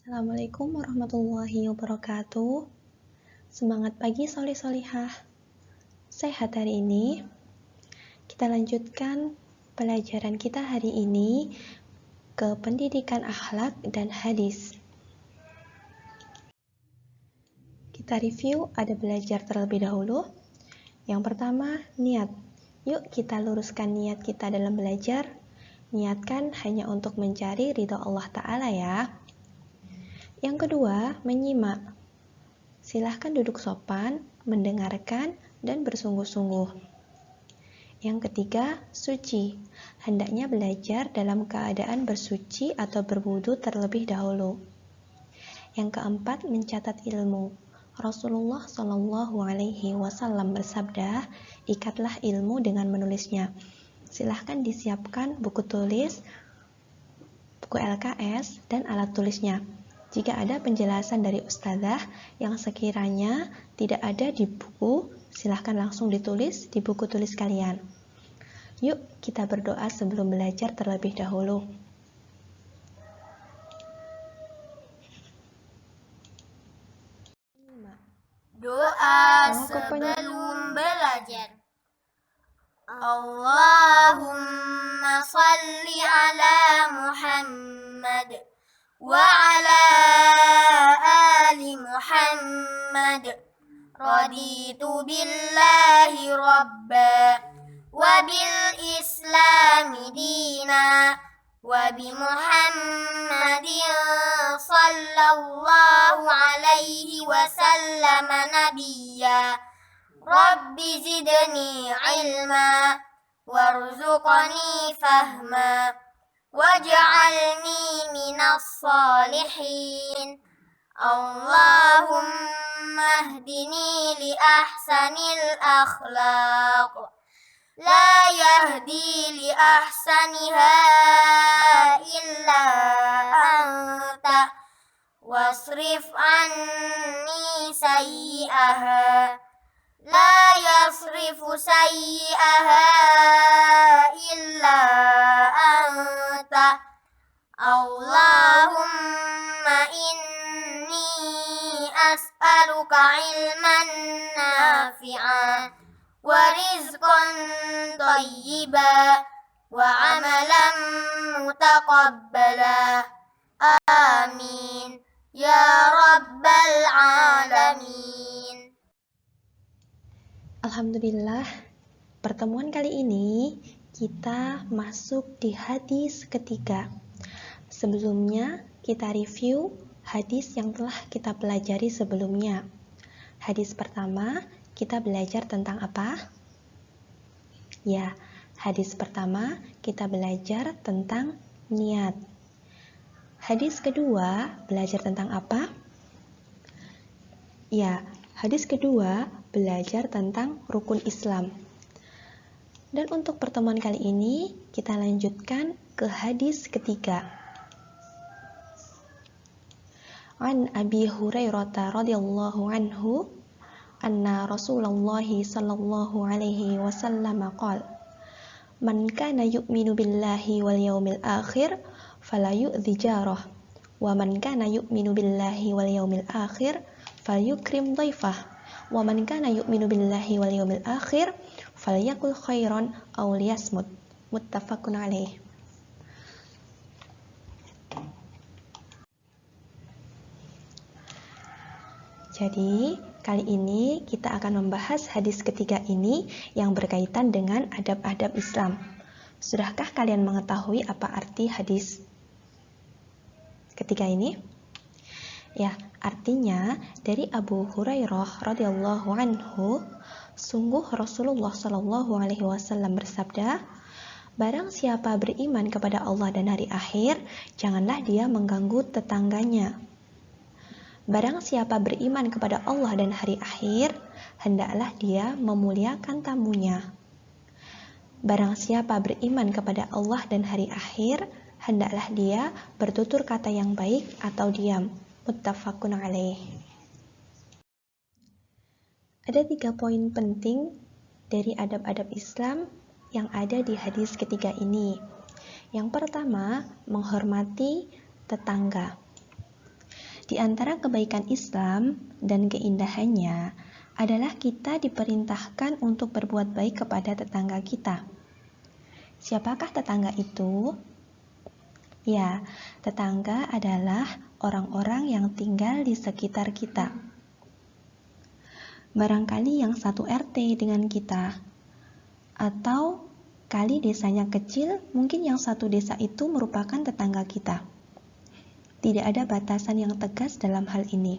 Assalamualaikum warahmatullahi wabarakatuh. Semangat pagi solih-solihah. Sehat hari ini? Kita lanjutkan pelajaran kita hari ini ke pendidikan akhlak dan hadis. Kita review ada belajar terlebih dahulu. Yang pertama, niat. Yuk kita luruskan niat kita dalam belajar. Niatkan hanya untuk mencari ridha Allah Ta'ala ya. Yang kedua, menyimak. Silahkan duduk sopan, mendengarkan, dan bersungguh-sungguh. Yang ketiga, suci. Hendaknya belajar dalam keadaan bersuci atau berwudu terlebih dahulu. Yang keempat, mencatat ilmu. Rasulullah Shallallahu Alaihi Wasallam bersabda, ikatlah ilmu dengan menulisnya. Silahkan disiapkan buku tulis, buku LKS, dan alat tulisnya. Jika ada penjelasan dari ustadzah yang sekiranya tidak ada di buku, silahkan langsung ditulis di buku tulis kalian. Yuk kita berdoa sebelum belajar terlebih dahulu. Doa sebelum belajar. Allahumma salli ala Muhammad wa ala ali Muhammad. Raditu billahi rabba wa bil islami dina wa bi Muhammadin sallallahu alaihi wasallam nabiyya. Rabbi zidni ilma warzuqni fahma waj'alni minas salihin. Allahumma hdini li ahsanil akhlaq la yahdi li ahsaniha illa anta wasrif anni sayyi'aha la yasrifu sayyi'aha illa anta. Allahumma inni as'aluka ilman nafi'an wa rizqan thayyiban wa amalan mutaqabbala. Amin ya rabbal alamin. Alhamdulillah, pertemuan kali ini kita masuk di hadis ketiga. Sebelumnya kita review hadis yang telah kita pelajari sebelumnya. Hadis pertama kita belajar tentang apa? Ya, hadis pertama kita belajar tentang niat. Hadis kedua belajar tentang apa? Ya, hadis kedua belajar tentang rukun Islam. Dan untuk pertemuan kali ini kita lanjutkan ke hadis ketiga. An Abi Hurairah radhiyallahu anhu anna Rasulullah sallallahu alaihi wasallam qala man kana yu'minu billahi wal yawmil akhir fala yu'dhi jarah wa man kana yu'minu billahi wal yawmil akhir falyukrim dhaifah wa man kana yu'minu billahi wal yawmil akhir falyakul khairan aw liyasmut. Muttafaqun alaih. Jadi, kali ini kita akan membahas hadis ketiga ini yang berkaitan dengan adab-adab Islam. Sudahkah kalian mengetahui apa arti hadis ketiga ini? Ya, artinya dari Abu Hurairah radhiyallahu anhu, sungguh Rasulullah Shallallahu alaihi wasallam bersabda, barang siapa beriman kepada Allah dan hari akhir, janganlah dia mengganggu tetangganya. Barang siapa beriman kepada Allah dan hari akhir, hendaklah dia memuliakan tamunya. Barang siapa beriman kepada Allah dan hari akhir, hendaklah dia bertutur kata yang baik atau diam. Muttafaqun alaih. Ada 3 poin penting dari adab-adab Islam yang ada di hadis ketiga ini. Yang pertama, menghormati tetangga. Di antara kebaikan Islam dan keindahannya adalah kita diperintahkan untuk berbuat baik kepada tetangga kita. Siapakah tetangga itu? Ya, tetangga adalah orang-orang yang tinggal di sekitar kita. Barangkali yang satu RT dengan kita, atau kali desanya kecil, mungkin yang satu desa itu merupakan tetangga kita. Tidak ada batasan yang tegas dalam hal ini.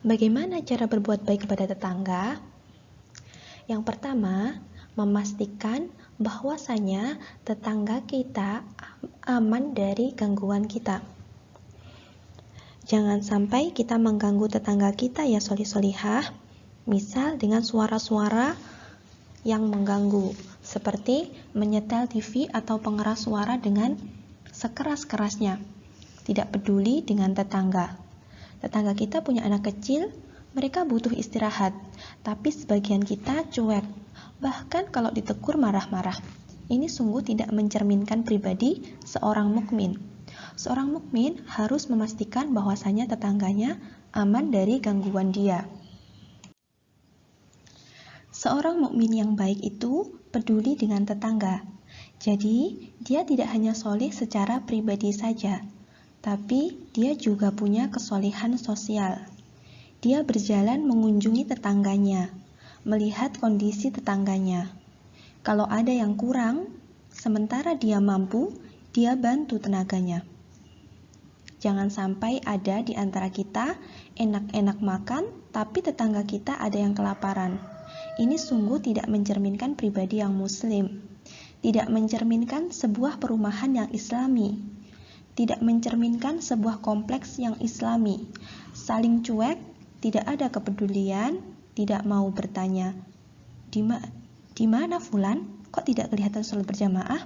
Bagaimana cara berbuat baik kepada tetangga? Yang pertama, memastikan bahwasanya tetangga kita aman dari gangguan kita. Jangan sampai kita mengganggu tetangga kita ya solih-solihah, misal dengan suara-suara yang mengganggu, seperti menyetel TV atau pengeras suara dengan sekeras-kerasnya. Tidak peduli dengan tetangga. Tetangga kita punya anak kecil, mereka butuh istirahat, tapi sebagian kita cuek. Bahkan kalau ditegur marah-marah. Ini sungguh tidak mencerminkan pribadi seorang mukmin. Seorang mukmin harus memastikan bahwasanya tetangganya aman dari gangguan dia. Seorang mukmin yang baik itu peduli dengan tetangga. Jadi, dia tidak hanya soleh secara pribadi saja, tapi dia juga punya kesolehan sosial. Dia berjalan mengunjungi tetangganya, melihat kondisi tetangganya. Kalau ada yang kurang, sementara dia mampu, dia bantu tenaganya. Jangan sampai ada di antara kita enak-enak makan, tapi tetangga kita ada yang kelaparan. Ini sungguh tidak mencerminkan pribadi yang muslim. Tidak mencerminkan sebuah perumahan yang islami. Tidak mencerminkan sebuah kompleks yang islami. Saling cuek, tidak ada kepedulian, tidak mau bertanya, di mana Fulan? Kok tidak kelihatan sholat berjamaah?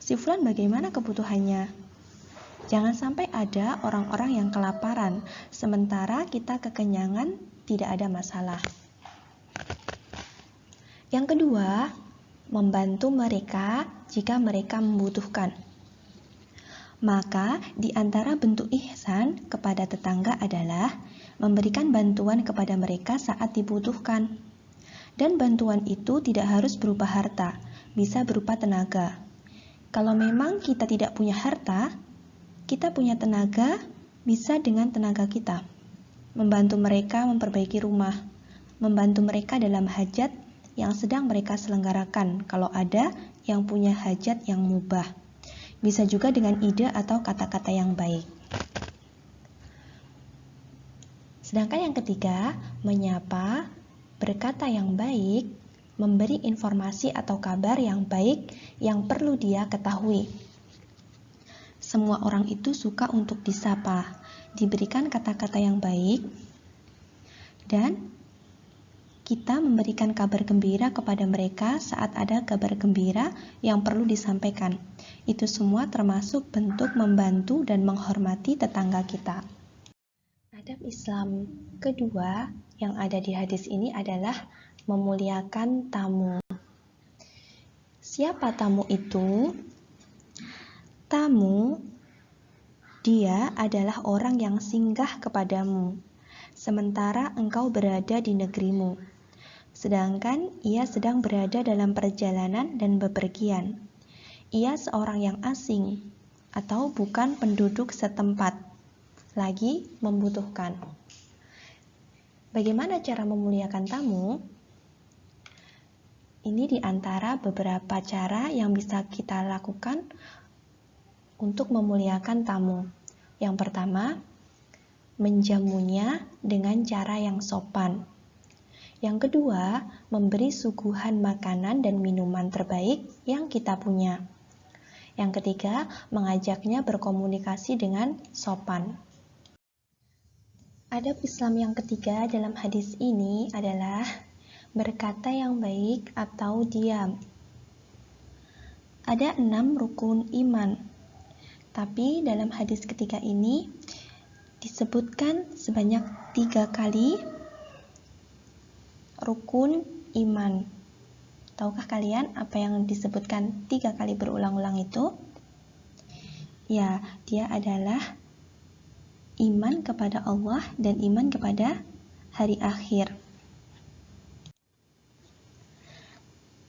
Si Fulan bagaimana kebutuhannya? Jangan sampai ada orang-orang yang kelaparan, sementara kita kekenyangan, tidak ada masalah. Yang kedua, membantu mereka jika mereka membutuhkan. Maka, di antara bentuk ihsan kepada tetangga adalah memberikan bantuan kepada mereka saat dibutuhkan. Dan bantuan itu tidak harus berupa harta, bisa berupa tenaga. Kalau memang kita tidak punya harta, kita punya tenaga, bisa dengan tenaga kita. Membantu mereka memperbaiki rumah, membantu mereka dalam hajat yang sedang mereka selenggarakan, kalau ada yang punya hajat yang mubah. Bisa juga dengan ide atau kata-kata yang baik. Sedangkan yang ketiga, menyapa, berkata yang baik, memberi informasi atau kabar yang baik yang perlu dia ketahui. Semua orang itu suka untuk disapa, diberikan kata-kata yang baik, dan kita memberikan kabar gembira kepada mereka saat ada kabar gembira yang perlu disampaikan. Itu semua termasuk bentuk membantu dan menghormati tetangga kita. Adab Islam kedua yang ada di hadis ini adalah memuliakan tamu. Siapa tamu itu? Tamu, dia adalah orang yang singgah kepadamu, sementara engkau berada di negerimu. Sedangkan ia sedang berada dalam perjalanan dan bepergian. Ia seorang yang asing atau bukan penduduk setempat, lagi membutuhkan. Bagaimana cara memuliakan tamu? Ini di antara beberapa cara yang bisa kita lakukan untuk memuliakan tamu. Yang pertama, menjamunya dengan cara yang sopan. Yang kedua, memberi suguhan makanan dan minuman terbaik yang kita punya. Yang ketiga, mengajaknya berkomunikasi dengan sopan. Adab Islam yang ketiga dalam hadis ini adalah berkata yang baik atau diam. Ada 6 rukun iman, tapi dalam hadis ketiga ini disebutkan sebanyak 3 kali rukun iman. Tahukah kalian apa yang disebutkan 3 kali berulang-ulang itu? Ya, dia adalah iman kepada Allah dan iman kepada hari akhir.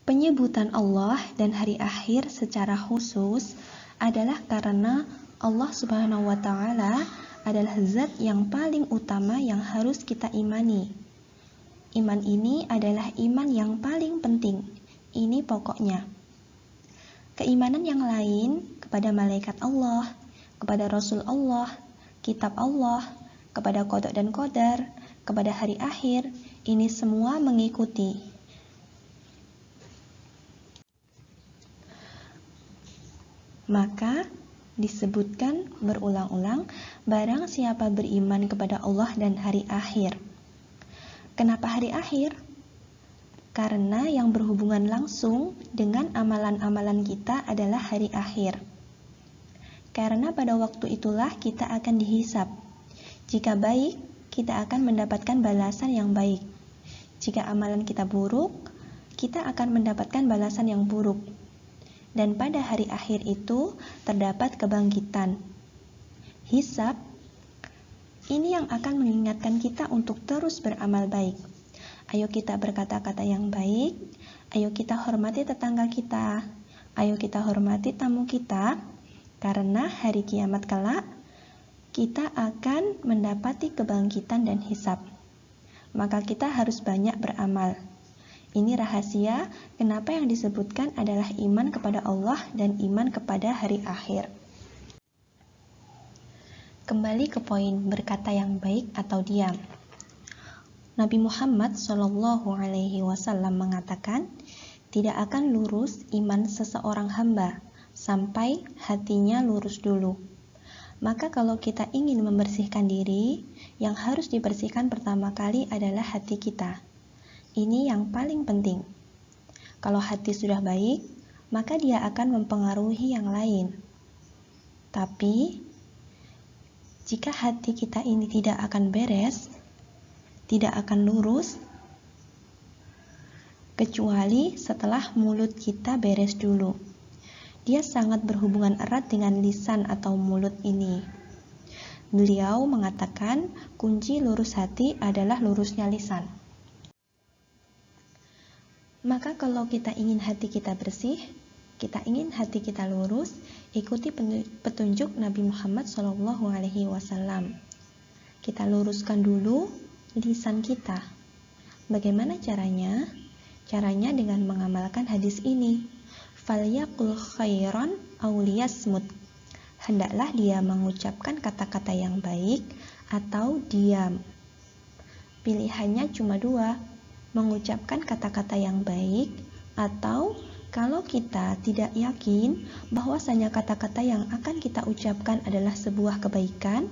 Penyebutan Allah dan hari akhir secara khusus adalah karena Allah Subhanahu wa Ta'ala adalah zat yang paling utama yang harus kita imani. Iman ini adalah iman yang paling penting. Ini pokoknya. Keimanan yang lain kepada malaikat Allah, kepada Rasul Allah, kitab Allah, kepada qada dan qadar, kepada hari akhir, ini semua mengikuti. Maka disebutkan berulang-ulang, barang siapa beriman kepada Allah dan hari akhir. Kenapa hari akhir? Karena yang berhubungan langsung dengan amalan-amalan kita adalah hari akhir. Karena pada waktu itulah kita akan dihisab. Jika baik, kita akan mendapatkan balasan yang baik. Jika amalan kita buruk, kita akan mendapatkan balasan yang buruk. Dan pada hari akhir itu terdapat kebangkitan. Hisab, ini yang akan mengingatkan kita untuk terus beramal baik. Ayo kita berkata-kata yang baik, ayo kita hormati tetangga kita, ayo kita hormati tamu kita, karena hari kiamat kelak, kita akan mendapati kebangkitan dan hisab. Maka kita harus banyak beramal. Ini rahasia kenapa yang disebutkan adalah iman kepada Allah dan iman kepada hari akhir. Kembali ke poin berkata yang baik atau diam. Nabi Muhammad SAW mengatakan, tidak akan lurus iman seseorang hamba sampai hatinya lurus dulu. Maka kalau kita ingin membersihkan diri, yang harus dibersihkan pertama kali adalah hati kita. Ini yang paling penting. Kalau hati sudah baik, maka dia akan mempengaruhi yang lain. Tapi, jika hati kita ini tidak akan beres, tidak akan lurus, kecuali setelah mulut kita beres dulu. Dia sangat berhubungan erat dengan lisan atau mulut ini. Beliau mengatakan, kunci lurus hati adalah lurusnya lisan. Maka kalau kita ingin hati kita bersih, kita ingin hati kita lurus, ikuti petunjuk Nabi Muhammad SAW. Kita luruskan dulu lisan kita. Bagaimana caranya? Caranya dengan mengamalkan hadis ini. Falyaqul khairan aw liyasmut. Hendaklah dia mengucapkan kata-kata yang baik atau diam. Pilihannya cuma dua. Mengucapkan kata-kata yang baik, atau kalau kita tidak yakin bahwasanya kata-kata yang akan kita ucapkan adalah sebuah kebaikan,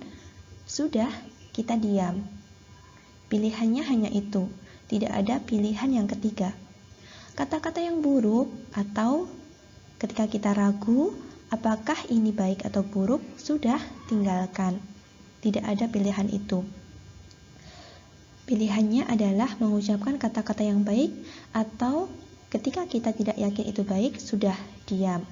sudah, kita diam. Pilihannya hanya itu, tidak ada pilihan yang ketiga. Kata-kata yang buruk, atau ketika kita ragu apakah ini baik atau buruk, sudah, tinggalkan. Tidak ada pilihan itu. Pilihannya adalah mengucapkan kata-kata yang baik, atau ketika kita tidak yakin itu baik, sudah diam.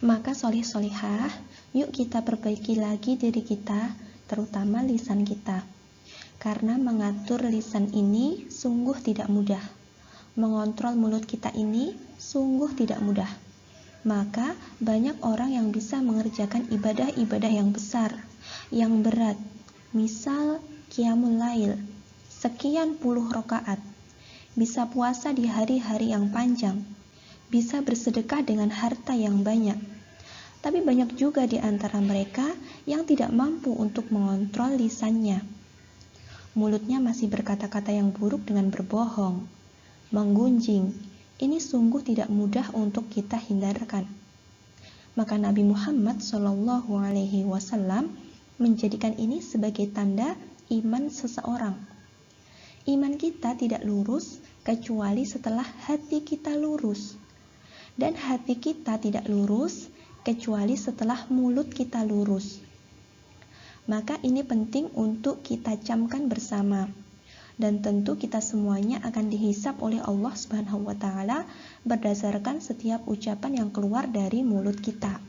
Maka solih-solihah, yuk kita perbaiki lagi diri kita, terutama lisan kita. Karena mengatur lisan ini sungguh tidak mudah. Mengontrol mulut kita ini sungguh tidak mudah. Maka banyak orang yang bisa mengerjakan ibadah-ibadah yang besar, yang berat, misal qiyamul lail, sekian puluh rakaat, bisa puasa di hari-hari yang panjang, bisa bersedekah dengan harta yang banyak. Tapi banyak juga di antara mereka yang tidak mampu untuk mengontrol lisannya. Mulutnya masih berkata-kata yang buruk dengan berbohong, menggunjing. Ini sungguh tidak mudah untuk kita hindarkan. Maka Nabi Muhammad SAW menjadikan ini sebagai tanda iman seseorang. Iman kita tidak lurus kecuali setelah hati kita lurus. Dan hati kita tidak lurus kecuali setelah mulut kita lurus. Maka ini penting untuk kita camkan bersama. Dan tentu kita semuanya akan dihisab oleh Allah Subhanahu wa Ta'ala berdasarkan setiap ucapan yang keluar dari mulut kita.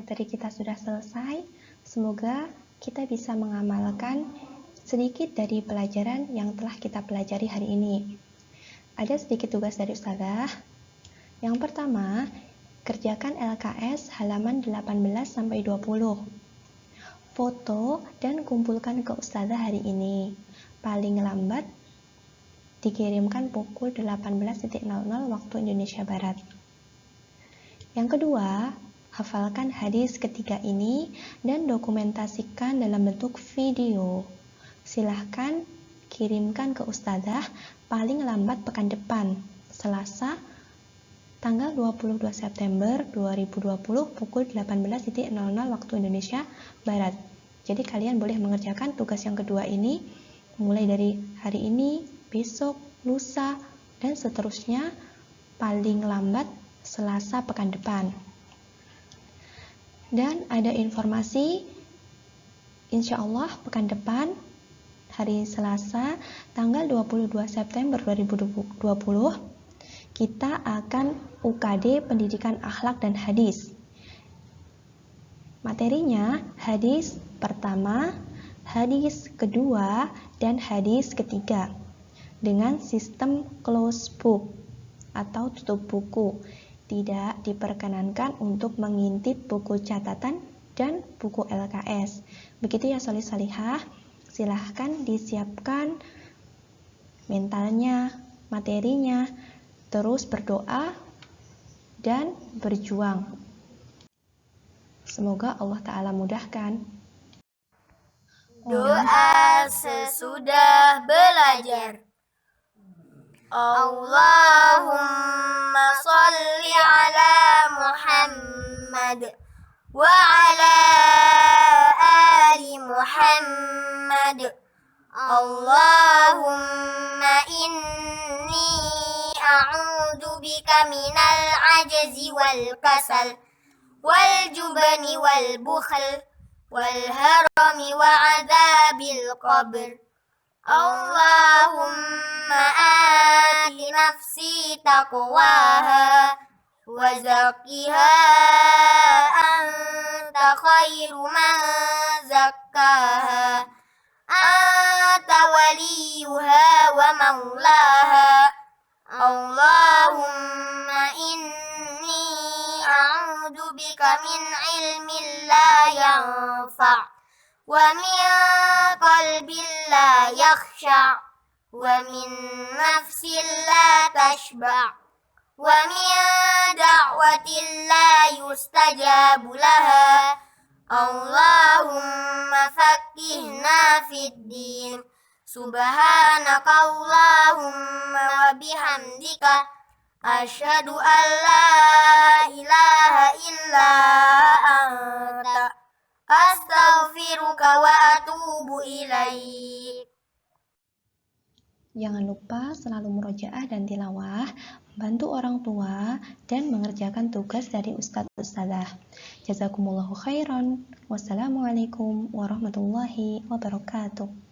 materi kita sudah selesai. Semoga kita bisa mengamalkan sedikit dari pelajaran yang telah kita pelajari hari ini. Ada sedikit tugas dari Ustazah. Yang pertama, kerjakan LKS halaman 18-20. Foto dan kumpulkan ke Ustazah hari ini. Paling lambat dikirimkan pukul 18.00 waktu Indonesia Barat. Yang kedua, hafalkan hadis ketiga ini dan dokumentasikan dalam bentuk video. Silahkan kirimkan ke Ustazah paling lambat pekan depan, Selasa, tanggal 22 September 2020 pukul 18.00 waktu Indonesia Barat. Jadi kalian boleh mengerjakan tugas yang kedua ini mulai dari hari ini, besok, lusa, dan seterusnya paling lambat Selasa pekan depan. Dan ada informasi, insya Allah pekan depan, hari Selasa, tanggal 22 September 2020, kita akan UKD Pendidikan Akhlak dan Hadis. Materinya hadis pertama, hadis kedua, dan hadis ketiga dengan sistem close book atau tutup buku. Tidak diperkenankan untuk mengintip buku catatan dan buku LKS. Begitu ya solih-solihah, silahkan disiapkan mentalnya, materinya, terus berdoa dan berjuang. Semoga Allah Ta'ala mudahkan. Doa sesudah belajar. Allahumma salli ala Muhammad wa ala ali Muhammad. Allahumma inni a'udzu bika minal ajzi wal kasal wal jubni wal bukhl wal harami wa adzabil qabr. Allahumma ati nafsi taqwaha wa zakkiha anta khairu man zakkaha anta waliyuha wa maulaha. Allahumma inni a'udzu bika min ilmin la yanfa' wa min qalbin la yakhsha' wa min nafsin la tashba' wa min da'watin la yustajabu laha. Allahumma faqqihna fid din. Subhanaka Allahumma wa bihamdika asyhadu an la ilaha illa anta astaghfiruka wa atubu ilaik. Jangan lupa selalu murojaah dan tilawah, membantu orang tua, dan mengerjakan tugas dari Ustadz-Ustadzah. Jazakumullahu khairan. Wassalamualaikum warahmatullahi wabarakatuh.